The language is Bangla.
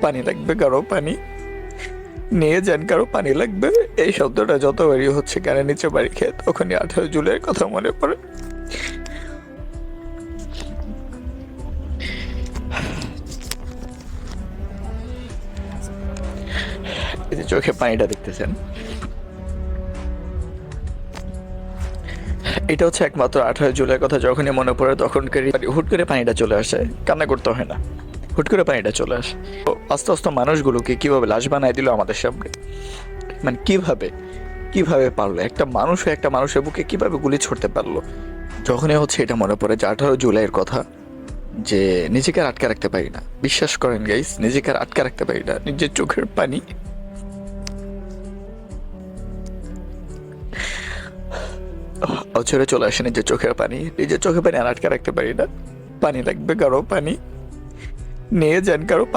পানি লাগবে কারো, পানি নিয়ে যান কারো, পানি লাগবে। এই শব্দটা যতবারই হচ্ছে কানে নিচে বাড়ি খেয়ে, তখনই 18 জুলাইয়ের কথা মনে পড়ে। এই যে চোখে পানিটা দেখতেছেন, এটা হচ্ছে একমাত্র 18 জুলাইয়ের কথা যখনই মনে পড়ে তখনকার হুট করে পানিটা চলে আসে, কান্না করতে হয় না, হুট করে পানিটা চলে আসে। তো আস্তে আস্তে মানুষগুলোকে কিভাবে লাশ বানায় দিল আমাদের সামনে, মানে কিভাবে কিভাবে পারলো একটা মানুষ হয়ে একটা মানুষের বুকে কিভাবে গুলি ছড়তে পারলো। যখনই হচ্ছে এটা মনে পড়ে যে 18 জুলাইয়ের কথা, যে নিজেকে আর আটকে রাখতে পারি না, বিশ্বাস করেন গাইস, নিজেকে আর আটকে রাখতে পারি না, নিজের চোখের পানি অচরে চলে আসে, নিজের চোখের পানি, নিজের চোখের পানি আর আটকে রাখতে পারি না। পানি লাগবে কারো, পানি নিয়ে যান কারো।